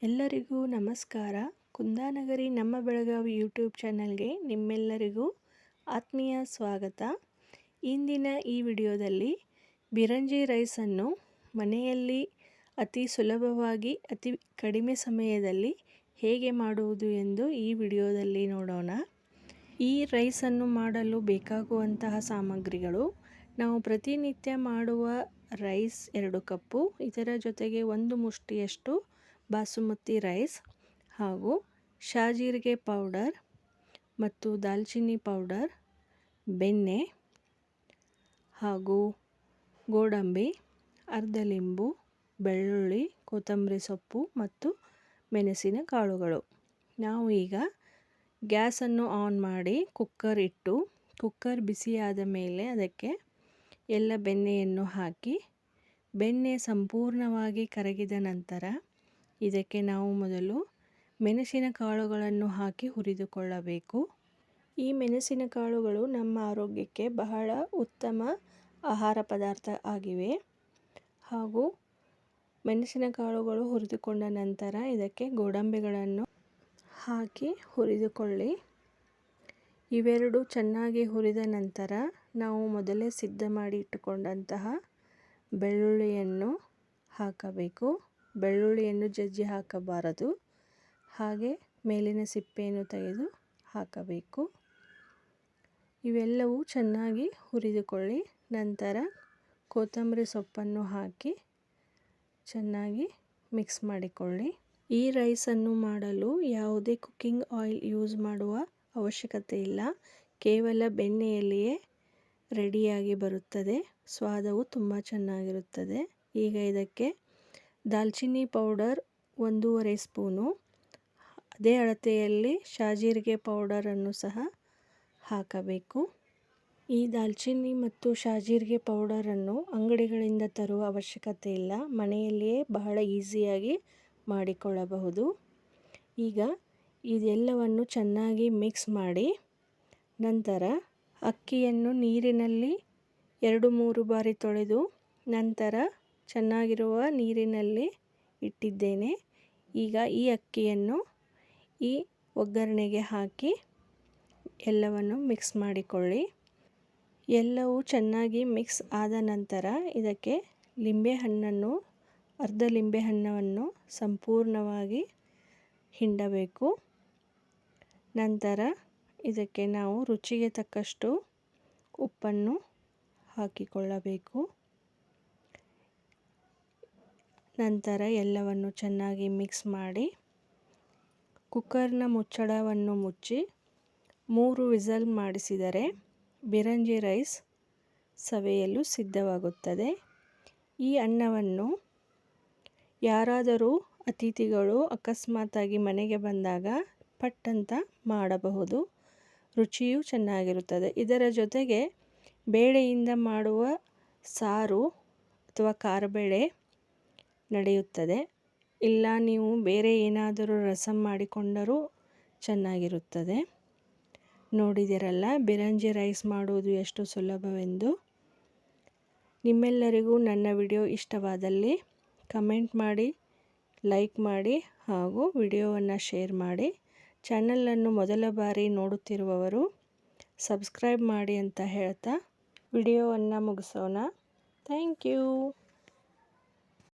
ಎಲ್ಲರಿಗೂ ನಮಸ್ಕಾರ. ಕುಂದಾನಗರಿ ನಮ್ಮ ಬೆಳಗಾವಿ ಯೂಟ್ಯೂಬ್ ಚಾನಲ್ಗೆ ನಿಮ್ಮೆಲ್ಲರಿಗೂ ಆತ್ಮೀಯ ಸ್ವಾಗತ. ಇಂದಿನ ಈ ವಿಡಿಯೋದಲ್ಲಿ ಬಿರಂಜಿ ರೈಸನ್ನು ಮನೆಯಲ್ಲಿ ಅತಿ ಸುಲಭವಾಗಿ ಅತಿ ಕಡಿಮೆ ಸಮಯದಲ್ಲಿ ಹೇಗೆ ಮಾಡುವುದು ಎಂದು ಈ ವಿಡಿಯೋದಲ್ಲಿ ನೋಡೋಣ. ಈ ರೈಸನ್ನು ಮಾಡಲು ಬೇಕಾಗುವಂತಹ ಸಾಮಗ್ರಿಗಳು: ನಾವು ಪ್ರತಿನಿತ್ಯ ಮಾಡುವ ರೈಸ್ 2 ಕಪ್ಪು, ಇದರ ಜೊತೆಗೆ 1 ಮುಷ್ಟಿಯಷ್ಟು ಬಾಸುಮತಿ ರೈಸ್ ಹಾಗೂ ಶಾಜೀರಿಗೆ ಪೌಡರ್ ಮತ್ತು ದಾಲ್ಚಿನ್ನಿ ಪೌಡರ್, ಬೆಣ್ಣೆ ಹಾಗೂ ಗೋಡಂಬಿ, ಅರ್ಧ ಲಿಂಬು, ಬೆಳ್ಳುಳ್ಳಿ, ಕೊತ್ತಂಬರಿ ಸೊಪ್ಪು ಮತ್ತು ಮೆಣಸಿನ ಕಾಳುಗಳು. ನಾವು ಈಗ ಗ್ಯಾಸನ್ನು ಆನ್ ಮಾಡಿ ಕುಕ್ಕರ್ ಇಟ್ಟು, ಕುಕ್ಕರ್ ಬಿಸಿಯಾದ ಮೇಲೆ ಅದಕ್ಕೆ ಎಲ್ಲ ಬೆಣ್ಣೆಯನ್ನು ಹಾಕಿ, ಬೆಣ್ಣೆ ಸಂಪೂರ್ಣವಾಗಿ ಕರಗಿದ ನಂತರ ಇದಕ್ಕೆ ನಾವು ಮೊದಲು ಮೆಣಸಿನ ಕಾಳುಗಳನ್ನು ಹಾಕಿ ಹುರಿದುಕೊಳ್ಳಬೇಕು. ಈ ಮೆಣಸಿನ ಕಾಳುಗಳು ನಮ್ಮ ಆರೋಗ್ಯಕ್ಕೆ ಬಹಳ ಉತ್ತಮ ಆಹಾರ ಪದಾರ್ಥ ಆಗಿವೆ. ಹಾಗೂ ಮೆಣಸಿನ ಕಾಳುಗಳು ಹುರಿದುಕೊಂಡ ನಂತರ ಇದಕ್ಕೆ ಗೋಡಂಬಿಗಳನ್ನು ಹಾಕಿ ಹುರಿದುಕೊಳ್ಳಿ. ಇವೆರಡು ಚೆನ್ನಾಗಿ ಹುರಿದ ನಂತರ ನಾವು ಮೊದಲೇ ಸಿದ್ಧ ಮಾಡಿ ಇಟ್ಟುಕೊಂಡಂತಹ ಬೆಳ್ಳುಳ್ಳಿಯನ್ನು ಹಾಕಬೇಕು. ಬೆಳ್ಳುಳ್ಳಿಯನ್ನು ಜಜ್ಜಿ ಹಾಕಬಾರದು, ಹಾಗೆ ಮೇಲಿನ ಸಿಪ್ಪೆಯನ್ನು ತೆಗೆದು ಹಾಕಬೇಕು. ಇವೆಲ್ಲವೂ ಚೆನ್ನಾಗಿ ಹುರಿದುಕೊಳ್ಳಿ. ನಂತರ ಕೊತ್ತಂಬರಿ ಸೊಪ್ಪನ್ನು ಹಾಕಿ ಚೆನ್ನಾಗಿ ಮಿಕ್ಸ್ ಮಾಡಿಕೊಳ್ಳಿ. ಈ ರೈಸನ್ನು ಮಾಡಲು ಯಾವುದೇ ಕುಕ್ಕಿಂಗ್ ಆಯಿಲ್ ಯೂಸ್ ಮಾಡುವ ಅವಶ್ಯಕತೆ ಇಲ್ಲ. ಕೇವಲ ಬೆಣ್ಣೆಯಲ್ಲಿಯೇ ರೆಡಿಯಾಗಿ ಬರುತ್ತದೆ. ಸ್ವಾದವು ತುಂಬ ಚೆನ್ನಾಗಿರುತ್ತದೆ. ಈಗ ಇದಕ್ಕೆ ದಾಲ್ಚಿನ್ನಿ ಪೌಡರ್ 1.5 ಸ್ಪೂನು, ಅದೇ ಅಳತೆಯಲ್ಲಿ ಶಾಜೀರಿಗೆ ಪೌಡರನ್ನು ಸಹ ಹಾಕಬೇಕು. ಈ ದಾಲ್ಚಿನ್ನಿ ಮತ್ತು ಶಾಜೀರಿಗೆ ಪೌಡರನ್ನು ಅಂಗಡಿಗಳಿಂದ ತರುವ ಅವಶ್ಯಕತೆ ಇಲ್ಲ. ಮನೆಯಲ್ಲಿಯೇ ಬಹಳ ಈಸಿಯಾಗಿ ಮಾಡಿಕೊಳ್ಳಬಹುದು. ಈಗ ಇದೆಲ್ಲವನ್ನು ಚೆನ್ನಾಗಿ ಮಿಕ್ಸ್ ಮಾಡಿ, ನಂತರ ಅಕ್ಕಿಯನ್ನು ನೀರಿನಲ್ಲಿ 2-3 ಬಾರಿ ತೊಳೆದು ನಂತರ ಚೆನ್ನಾಗಿರುವ ನೀರಿನಲ್ಲಿ ಇಟ್ಟಿದ್ದೇನೆ. ಈಗ ಈ ಅಕ್ಕಿಯನ್ನು ಈ ಒಗ್ಗರಣೆಗೆ ಹಾಕಿ ಎಲ್ಲವನ್ನು ಮಿಕ್ಸ್ ಮಾಡಿಕೊಳ್ಳಿ. ಎಲ್ಲವೂ ಚೆನ್ನಾಗಿ ಮಿಕ್ಸ್ ಆದ ನಂತರ ಇದಕ್ಕೆ ಅರ್ಧ ಲಿಂಬೆಹಣ್ಣನ್ನು ಸಂಪೂರ್ಣವಾಗಿ ಹಿಂಡಬೇಕು. ನಂತರ ಇದಕ್ಕೆ ನಾವು ರುಚಿಗೆ ತಕ್ಕಷ್ಟು ಉಪ್ಪನ್ನು ಹಾಕಿಕೊಳ್ಳಬೇಕು. ನಂತರ ಎಲ್ಲವನ್ನು ಚೆನ್ನಾಗಿ ಮಿಕ್ಸ್ ಮಾಡಿ ಕುಕ್ಕರ್ನ ಮುಚ್ಚಳವನ್ನು ಮುಚ್ಚಿ 3 ವಿಸಲ್ ಮಾಡಿಸಿದರೆ ಬಿರಂಜಿ ರೈಸ್ ಸವಿಯಲು ಸಿದ್ಧವಾಗುತ್ತದೆ. ಈ ಅನ್ನವನ್ನು ಯಾರಾದರೂ ಅತಿಥಿಗಳು ಅಕಸ್ಮಾತಾಗಿ ಮನೆಗೆ ಬಂದಾಗ ಪಟ್ಟಂತ ಮಾಡಬಹುದು. ರುಚಿಯೂ ಚೆನ್ನಾಗಿರುತ್ತದೆ. ಇದರ ಜೊತೆಗೆ ಬೇಳೆಯಿಂದ ಮಾಡುವ ಸಾರು ಅಥವಾ ಕಾರಬೇಳೆ ನಡೆಯುತ್ತದೆ. ಇಲ್ಲ ನೀವು ಬೇರೆ ಏನಾದರೂ ರಸಂ ಮಾಡಿಕೊಂಡರೂ ಚೆನ್ನಾಗಿರುತ್ತದೆ. ನೋಡಿದಿರಲ್ಲ ಬಿರಂಜಿ ರೈಸ್ ಮಾಡುವುದು ಎಷ್ಟು ಸುಲಭವೆಂದು. ನಿಮ್ಮೆಲ್ಲರಿಗೂ ನನ್ನ ವಿಡಿಯೋ ಇಷ್ಟವಾದಲ್ಲಿ ಕಮೆಂಟ್ ಮಾಡಿ, ಲೈಕ್ ಮಾಡಿ ಹಾಗೂ ವಿಡಿಯೋವನ್ನು ಶೇರ್ ಮಾಡಿ. ಚಾನಲನ್ನು ಮೊದಲ ಬಾರಿ ನೋಡುತ್ತಿರುವವರು ಸಬ್ಸ್ಕ್ರೈಬ್ ಮಾಡಿ ಅಂತ ಹೇಳ್ತಾ ವಿಡಿಯೋವನ್ನು ಮುಗಿಸೋಣ. Thank you.